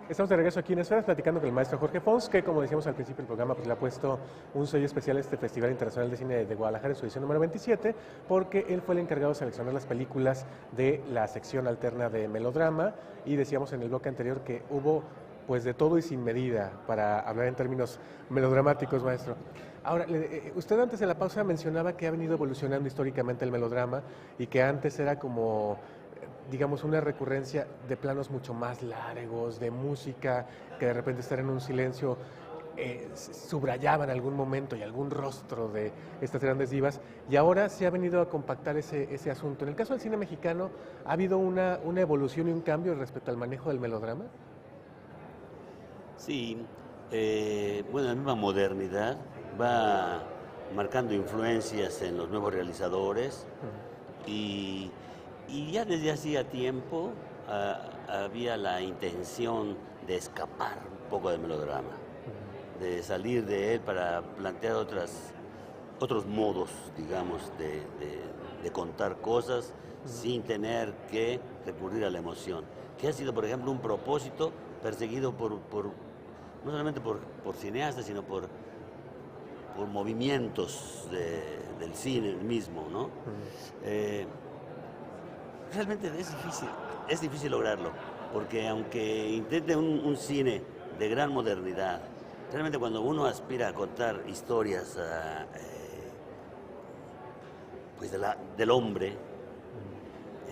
Estamos de regreso aquí en Esferas platicando con el maestro Jorge Fons, que como decíamos al principio del programa, pues le ha puesto un sello especial a este Festival Internacional de Cine de Guadalajara en su edición número 27, porque él fue el encargado de seleccionar las películas de la sección alterna de melodrama, y decíamos en el bloque anterior que hubo pues de todo y sin medida para hablar en términos melodramáticos, maestro. Ahora, usted antes de la pausa mencionaba que ha venido evolucionando históricamente el melodrama y que antes era como digamos, una recurrencia de planos mucho más largos, de música, que de repente estar en un silencio subrayaba en algún momento y algún rostro de estas grandes divas, y ahora se ha venido a compactar ese asunto. En el caso del cine mexicano, ¿ha habido una evolución y un cambio respecto al manejo del melodrama? Sí, bueno, la misma modernidad va marcando influencias en los nuevos realizadores y, y ya desde hacía tiempo había la intención de escapar un poco del melodrama, de salir de él para plantear otros modos, digamos, de contar cosas sin tener que recurrir a la emoción, que ha sido, por ejemplo, un propósito perseguido no solamente por cineastas, sino por movimientos del cine mismo, ¿no? Realmente es difícil lograrlo, porque aunque intente un cine de gran modernidad, realmente cuando uno aspira a contar historias pues del hombre,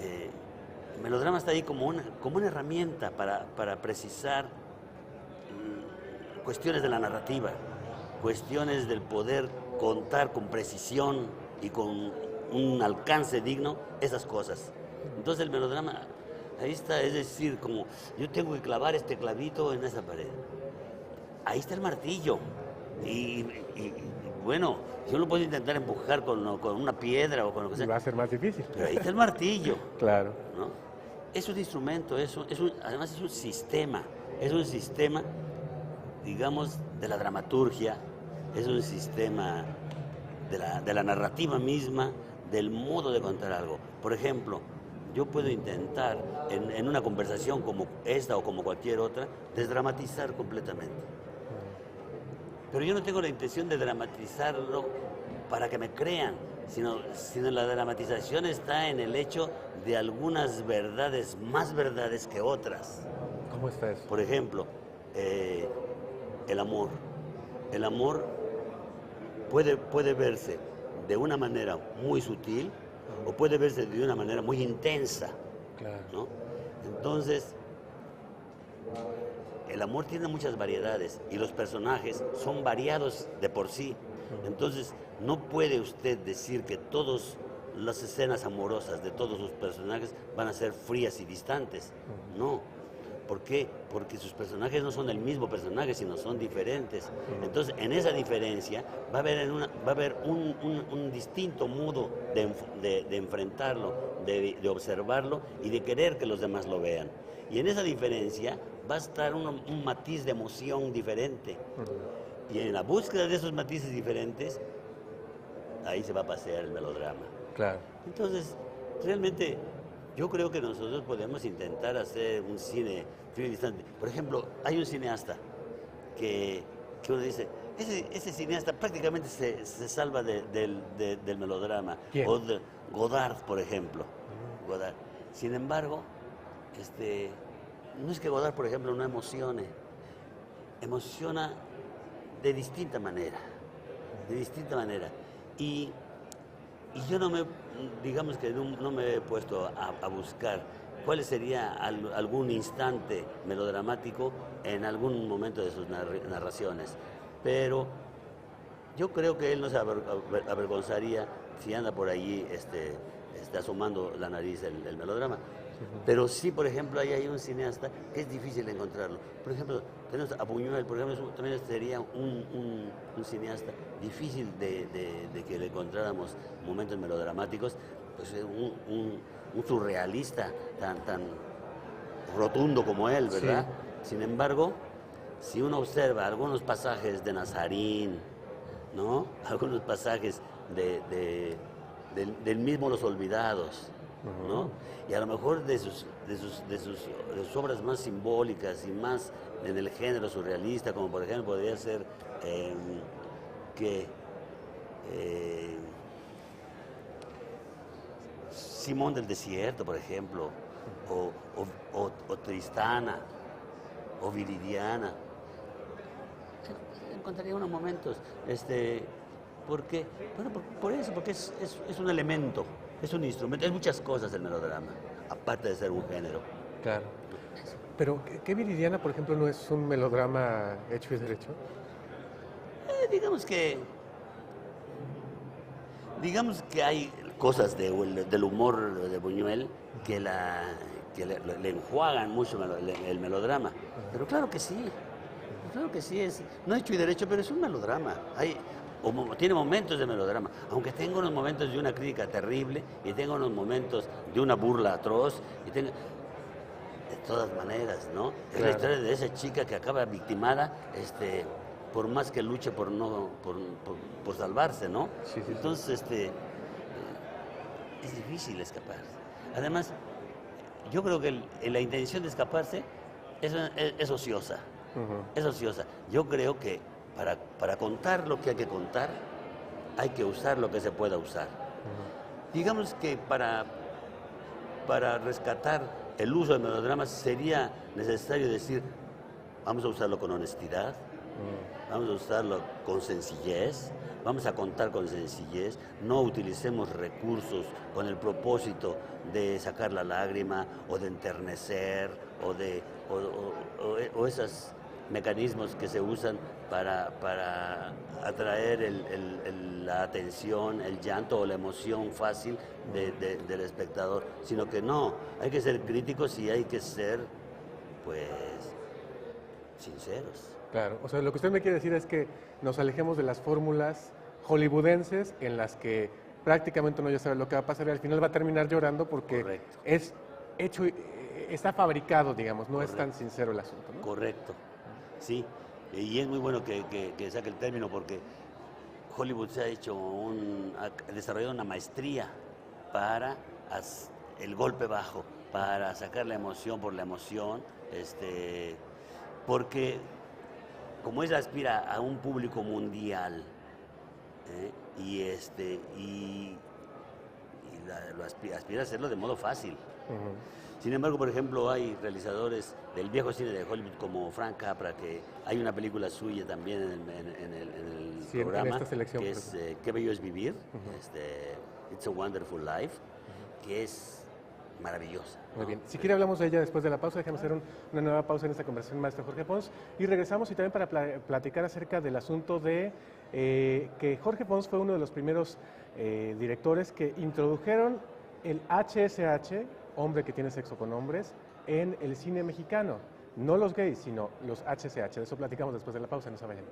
el melodrama está ahí como una herramienta para precisar cuestiones de la narrativa, cuestiones del poder contar con precisión y con un alcance digno esas cosas. Entonces el melodrama, ahí está, es decir, como yo tengo que clavar este clavito en esa pared. Ahí está el martillo. Y bueno, yo lo puedo intentar empujar con una piedra o con lo que Y sea, va a ser más difícil. pero ahí está el martillo, Claro. ¿no? Es un instrumento, además es un sistema, digamos, de la dramaturgia, es un sistema de la narrativa misma, del modo de contar algo. Por ejemplo, yo puedo intentar en una conversación como esta o como cualquier otra, desdramatizar completamente. Pero yo no tengo la intención de dramatizarlo para que me crean, sino la dramatización está en el hecho de algunas verdades, más verdades que otras. ¿Cómo está eso? Por ejemplo, el amor. El amor puede verse de una manera muy sutil o puede verse de una manera muy intensa, Claro. ¿no? Entonces, el amor tiene muchas variedades y los personajes son variados de por sí. Entonces, no puede usted decir que todas las escenas amorosas de todos sus personajes van a ser frías y distantes. No. ¿Por qué? Porque sus personajes no son el mismo personaje, sino son diferentes. Entonces, en esa diferencia va a haber un distinto modo de enfrentarlo, de observarlo y de querer que los demás lo vean. Y en esa diferencia va a estar un matiz de emoción diferente. Y en la búsqueda de esos matices diferentes, ahí se va a pasear el melodrama. Claro. Entonces, realmente yo creo que nosotros podemos intentar hacer un cine frío y distante. Por ejemplo, hay un cineasta que uno dice, ese cineasta prácticamente se salva del melodrama. ¿Quién? O de Godard, por ejemplo. Godard. Sin embargo, no es que Godard, por ejemplo, no emociona de distinta manera, de distinta manera. Y yo digamos que no me he puesto a buscar cuál sería algún instante melodramático en algún momento de sus narraciones. Pero yo creo que él no se avergonzaría si anda por allí asomando la nariz el melodrama. Pero sí, por ejemplo, ahí hay un cineasta que es difícil encontrarlo. Por ejemplo, tenemos a Buñuel, por ejemplo, también sería un cineasta difícil de que le encontráramos momentos melodramáticos, pues un surrealista tan rotundo como él, ¿verdad? Sí. Sin embargo, si uno observa algunos pasajes de Nazarín, ¿no? Algunos pasajes del mismo Los Olvidados, ¿no? Y a lo mejor de sus obras más simbólicas y más en el género surrealista, como por ejemplo podría ser que Simón del Desierto, por ejemplo, o Tristana, o Viridiana. Encontraría unos momentos, porque, bueno, por eso, porque es un elemento, es un instrumento, es muchas cosas el melodrama, aparte de ser un género. Claro. Pero, ¿qué Viridiana, por ejemplo, no es un melodrama hecho y derecho? Digamos que hay cosas del humor de Buñuel que le enjuagan mucho el melodrama. Pero claro que sí, no hecho y derecho, pero es un melodrama. Tiene momentos de melodrama, aunque tenga unos momentos de una crítica terrible y tenga unos momentos de una burla atroz, de todas maneras, ¿no? Claro. Es la historia de esa chica que acaba victimada, por más que luche por salvarse, ¿no? Sí. Entonces, es difícil escapar. Además, yo creo que la intención de escaparse es ociosa. Es ociosa. Yo creo que para contar lo que hay que contar, hay que usar lo que se pueda usar. Digamos que para rescatar el uso del melodrama sería necesario decir, vamos a usarlo con honestidad, vamos a usarlo con sencillez, vamos a contar con sencillez, no utilicemos recursos con el propósito de sacar la lágrima o de enternecer o esos mecanismos que se usan para atraer la atención, el llanto o la emoción fácil del espectador, sino que no, hay que ser críticos y hay que ser, pues, sinceros. Claro, o sea, lo que usted me quiere decir es que nos alejemos de las fórmulas hollywoodenses en las que prácticamente uno ya sabe lo que va a pasar y al final va a terminar llorando porque Correcto. Es hecho, está fabricado, digamos, no Correcto. Es tan sincero el asunto, ¿no? Correcto, sí, y es muy bueno que saque el término porque Hollywood se ha desarrollado una maestría para el golpe bajo, para sacar la emoción por la emoción, porque como ella aspira a un público mundial, aspira a hacerlo de modo fácil. Sin embargo, por ejemplo, hay realizadores del viejo cine de Hollywood como Frank Capra, que hay una película suya también en el programa, en esta selección, que es Qué bello es vivir, It's a Wonderful Life, que es maravillosa. Muy bien. Si quiere hablamos de ella después de la pausa. Déjame hacer una nueva pausa en esta conversación, maestro Jorge Pons. Y regresamos y también para platicar acerca del asunto de que Jorge Pons fue uno de los primeros directores que introdujeron el HSH, hombre que tiene sexo con hombres, en el cine mexicano. No los gays, sino los HSH. De eso platicamos después de la pausa. No se vayan.